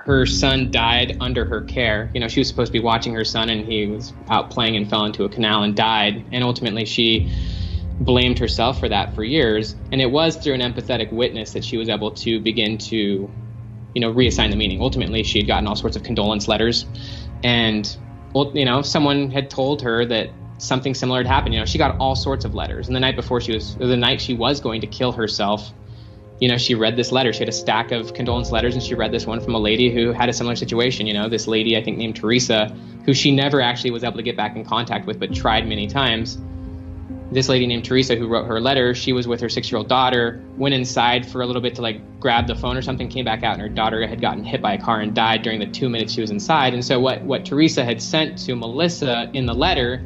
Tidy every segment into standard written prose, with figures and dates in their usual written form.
her son died under her care. She was supposed to be watching her son, and he was out playing and fell into a canal and died. And ultimately she blamed herself for that for years. And it was through an empathetic witness that she was able to begin to, reassign the meaning. Ultimately, she had gotten all sorts of condolence letters, and, someone had told her that something similar had happened. She got all sorts of letters. And the night she was going to kill herself, she read this letter. She had a stack of condolence letters, and she read this one from a lady who had a similar situation. This lady, I think named Teresa, who she never actually was able to get back in contact with, but tried many times. This lady named Teresa who wrote her letter, she was with her 6-year-old daughter, went inside for a little bit to grab the phone or something, came back out, and her daughter had gotten hit by a car and died during the 2 minutes she was inside. And so what Teresa had sent to Melissa in the letter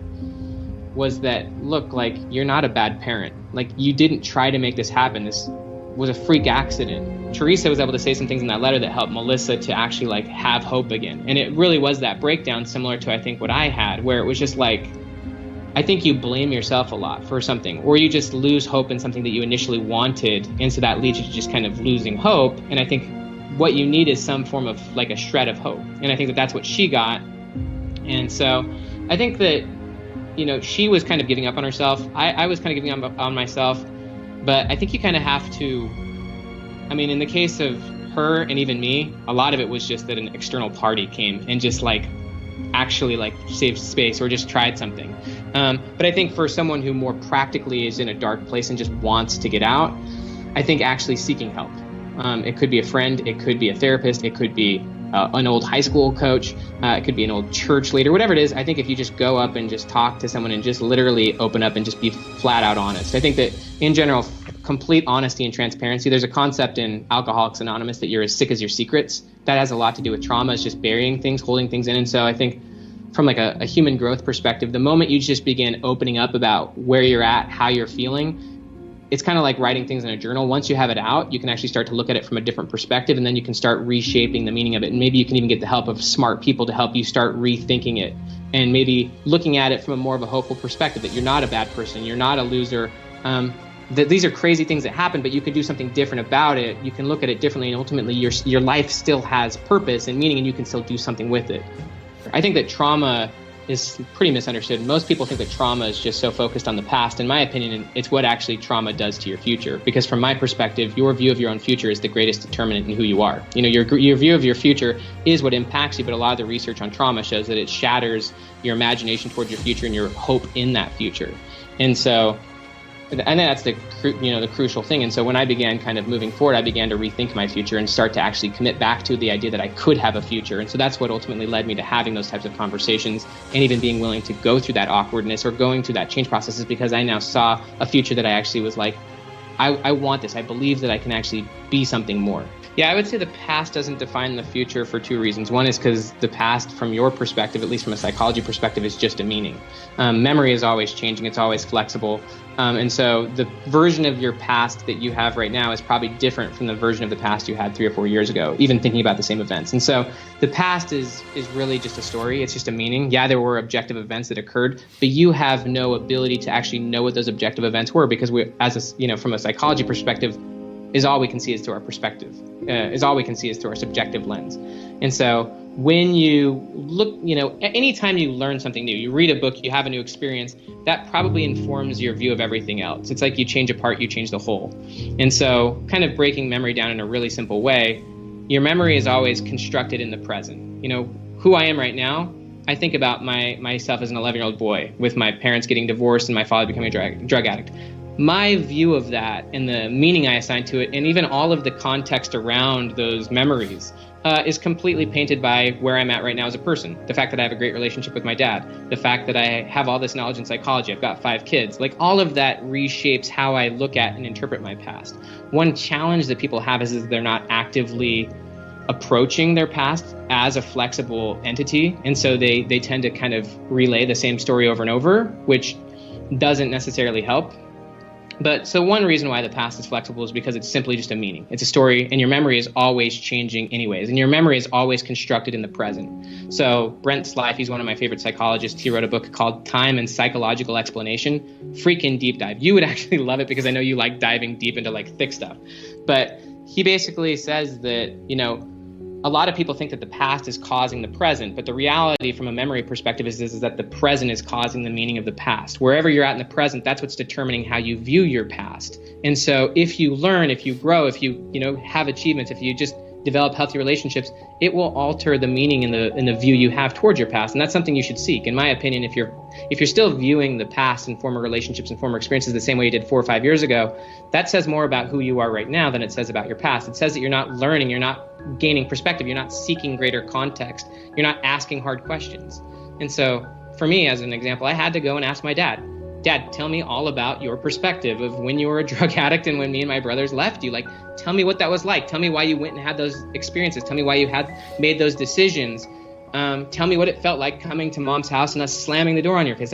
was that, look, you're not a bad parent. You didn't try to make this happen. This was a freak accident. Teresa was able to say some things in that letter that helped Melissa to actually have hope again. And it really was that breakdown similar to, I think, what I had, where it was just I think you blame yourself a lot for something, or you just lose hope in something that you initially wanted. And so that leads you to just kind of losing hope. And I think what you need is some form of a shred of hope. And I think that that's what she got. And so I think that, she was kind of giving up on herself. I was kind of giving up on myself, but I think you kind of have to, in the case of her and even me, a lot of it was just that an external party came and just actually saved space or just tried something. But I think for someone who more practically is in a dark place and just wants to get out, I think actually seeking help. It could be a friend, it could be a therapist, it could be an old high school coach, it could be an old church leader, whatever it is. I think if you just go up and just talk to someone and just literally open up and just be flat out honest. I think that in general, complete honesty and transparency, there's a concept in Alcoholics Anonymous that you're as sick as your secrets. That has a lot to do with trauma. It's just burying things, holding things in. And so I think from a human growth perspective, the moment you just begin opening up about where you're at, how you're feeling, it's kind of like writing things in a journal. Once you have it out, you can actually start to look at it from a different perspective, and then you can start reshaping the meaning of it. And maybe you can even get the help of smart people to help you start rethinking it and maybe looking at it from a more of a hopeful perspective, that you're not a bad person, you're not a loser, that these are crazy things that happen, but you can do something different about it. You can look at it differently, and ultimately your life still has purpose and meaning, and you can still do something with it. I think that trauma is pretty misunderstood. Most people think that trauma is just so focused on the past. In my opinion, it's what actually trauma does to your future. Because from my perspective, your view of your own future is the greatest determinant in who you are. Your view of your future is what impacts you, but a lot of the research on trauma shows that it shatters your imagination towards your future and your hope in that future. And so that's the crucial thing. And so when I began kind of moving forward, I began to rethink my future and start to actually commit back to the idea that I could have a future. And so that's what ultimately led me to having those types of conversations and even being willing to go through that awkwardness or going through that change process, is because I now saw a future that I actually was I want this. I believe that I can actually be something more. Yeah, I would say the past doesn't define the future for two reasons. One is because the past, from your perspective, at least from a psychology perspective, is just a meaning. Memory is always changing. It's always flexible. And so the version of your past that you have right now is probably different from the version of the past you had 3 or 4 years ago, even thinking about the same events. And so the past is really just a story. It's just a meaning. Yeah, there were objective events that occurred, but you have no ability to actually know what those objective events were, because from a psychology perspective, is all we can see is through our perspective, is all we can see is through our subjective lens. And so when you look, anytime you learn something new, you read a book, you have a new experience, that probably informs your view of everything else. It's like you change a part, you change the whole. And so kind of breaking memory down in a really simple way, your memory is always constructed in the present. Who I am right now, I think about myself as an 11-year-old boy with my parents getting divorced and my father becoming a drug addict. My view of that and the meaning I assign to it, and even all of the context around those memories, is completely painted by where I'm at right now as a person. The fact that I have a great relationship with my dad, the fact that I have all this knowledge in psychology, I've got 5 kids, all of that reshapes how I look at and interpret my past. One challenge that people have is they're not actively approaching their past as a flexible entity. And so they tend to kind of relay the same story over and over, which doesn't necessarily help. But so one reason why the past is flexible is because it's simply just a meaning. It's a story, and your memory is always changing anyways, and your memory is always constructed in the present. So Brent Slife, he's one of my favorite psychologists. He wrote a book called Time and Psychological Explanation. Freaking deep dive. You would actually love it, because I know you like diving deep into thick stuff. But he basically says that, a lot of people think that the past is causing the present, but the reality from a memory perspective is that the present is causing the meaning of the past. Wherever you're at in the present, that's what's determining how you view your past. And so if you learn, if you grow, if you have achievements, if you just develop healthy relationships, it will alter the meaning in the view you have towards your past. And that's something you should seek. In my opinion, if you're still viewing the past and former relationships and former experiences the same way you did 4 or 5 years ago, that says more about who you are right now than it says about your past. It says that you're not learning, you're not gaining perspective, you're not seeking greater context, you're not asking hard questions. And so for me, as an example, I had to go and ask my dad, tell me all about your perspective of when you were a drug addict and when me and my brothers left you. Like, tell me what that was like. Tell me why you went and had those experiences. Tell me why you had made those decisions. Tell me what it felt like coming to mom's house and us slamming the door on your face.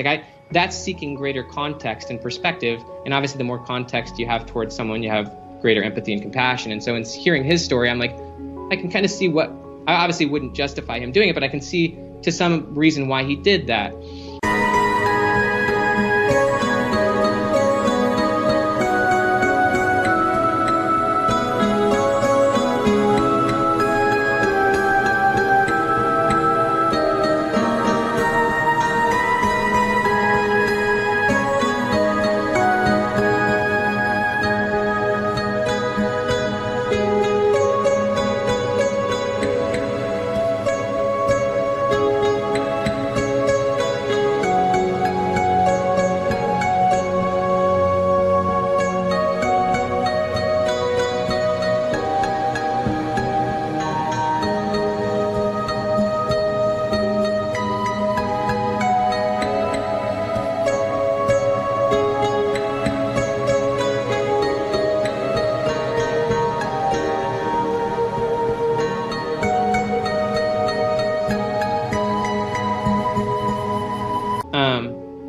That's seeking greater context and perspective. And obviously the more context you have towards someone, you have greater empathy and compassion. And so in hearing his story, I'm like, I can kind of see what, I obviously wouldn't justify him doing it, but I can see to some reason why he did that.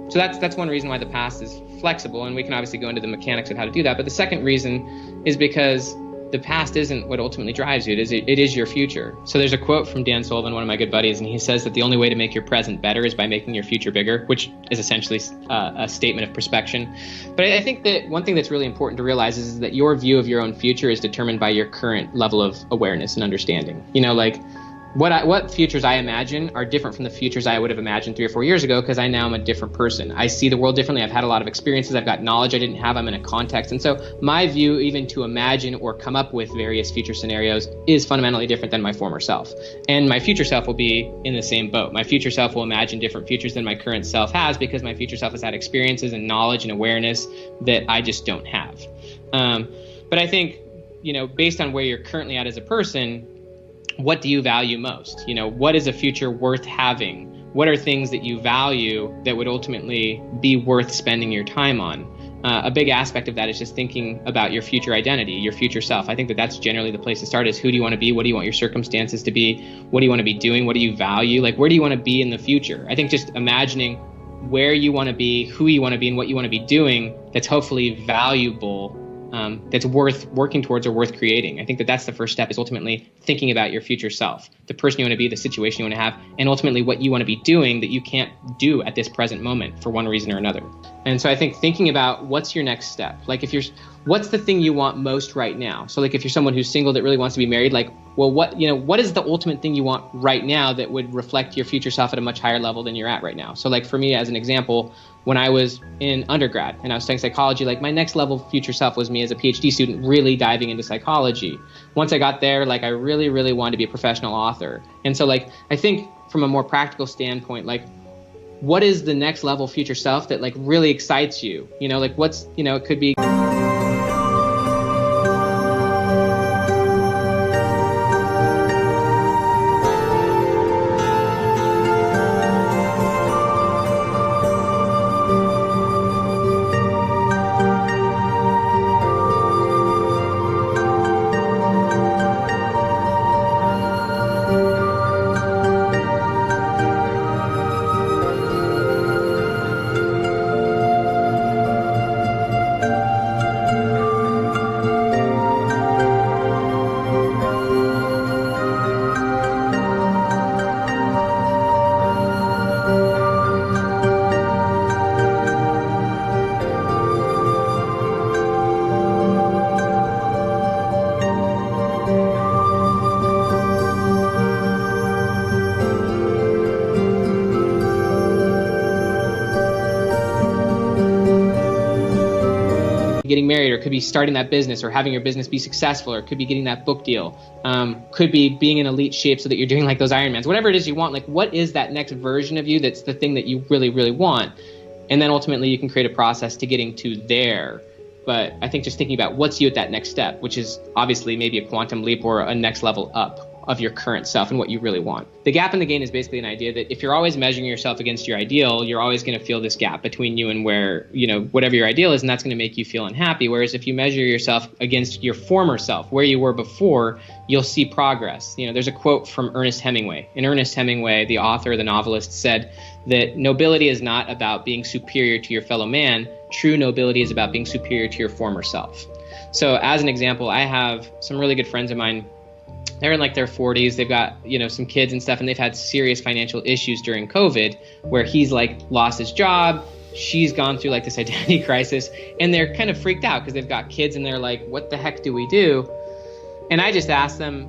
So that's one reason why the past is flexible, and we can obviously go into the mechanics of how to do that. But the second reason is because the past isn't what ultimately drives you. It is your future. So there's a quote from Dan Sullivan, one of my good buddies, and he says that the only way to make your present better is by making your future bigger, which is essentially a statement of perspection. But I think that one thing that's really important to realize is that your view of your own future is determined by your current level of awareness and understanding. What futures I imagine are different from the futures I would have imagined 3 or 4 years ago, because I now am a different person. I see the world differently. I've had a lot of experiences. I've got knowledge I didn't have. I'm in a context. And so my view, even to imagine or come up with various future scenarios, is fundamentally different than my former self. And my future self will be in the same boat. My future self will imagine different futures than my current self has, because my future self has had experiences and knowledge and awareness that I just don't have. But I think, based on where you're currently at as a person, what do you value most? What is a future worth having? What are things that you value that would ultimately be worth spending your time on? A big aspect of that is just thinking about your future identity, your future self. I think that that's generally the place to start, is who do you want to be? What do you want your circumstances to be? What do you want to be doing? What do you value? Where do you want to be in the future? I think just imagining where you want to be, who you want to be, and what you want to be doing that's hopefully valuable, that's worth working towards or worth creating. I think that that's the first step, is ultimately thinking about your future self, the person you want to be, the situation you want to have, and ultimately what you want to be doing that you can't do at this present moment for one reason or another. And so I think thinking about what's your next step, what's the thing you want most right now? So if you're someone who's single that really wants to be married, what is the ultimate thing you want right now that would reflect your future self at a much higher level than you're at right now? So for me, as an example, when I was in undergrad and I was studying psychology, my next level future self was me as a PhD student really diving into psychology. Once I got there, I really, really wanted to be a professional author. And so I think from a more practical standpoint, what is the next level future self that really excites you? What's, it could be getting married, or it could be starting that business or having your business be successful, or it could be getting that book deal, could be being in elite shape so that you're doing like those Ironmans, whatever it is you want. Like, what is that next version of you that's the thing that you really, really want? And then ultimately you can create a process to getting to there. But I think just thinking about what's you at that next step, which is obviously maybe a quantum leap or a next level up of your current self and what you really want. The gap in the gain is basically an idea that if you're always measuring yourself against your ideal, you're always going to feel this gap between you and where, whatever your ideal is, and that's going to make you feel unhappy. Whereas if you measure yourself against your former self, where you were before, you'll see progress. There's a quote from Ernest Hemingway. And Ernest Hemingway, the author, the novelist, said that nobility is not about being superior to your fellow man. True nobility is about being superior to your former self. So as an example, I have some really good friends of mine. They're in like their 40s. They've got, some kids and stuff, and they've had serious financial issues during COVID, where he's like lost his job. She's gone through like this identity crisis, and they're kind of freaked out because they've got kids and they're like, what the heck do we do? And I just asked them,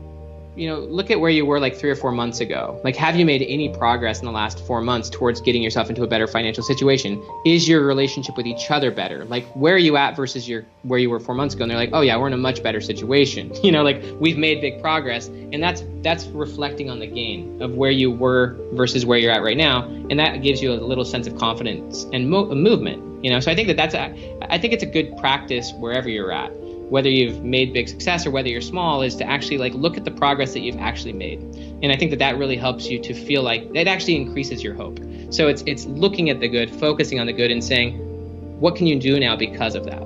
look at where you were like 3 or 4 months ago. Like, have you made any progress in the last 4 months towards getting yourself into a better financial situation? Is your relationship with each other better? Like, where are you at versus where you were 4 months ago? And they're like, oh yeah, we're in a much better situation. Like, we've made big progress. And that's reflecting on the gain of where you were versus where you're at right now. And that gives you a little sense of confidence and movement. So I think I think it's a good practice wherever you're at, whether you've made big success or whether you're small, is to actually like look at the progress that you've actually made. And I think that really helps you to feel like it actually increases your hope. So it's looking at the good, focusing on the good, and saying, what can you do now because of that?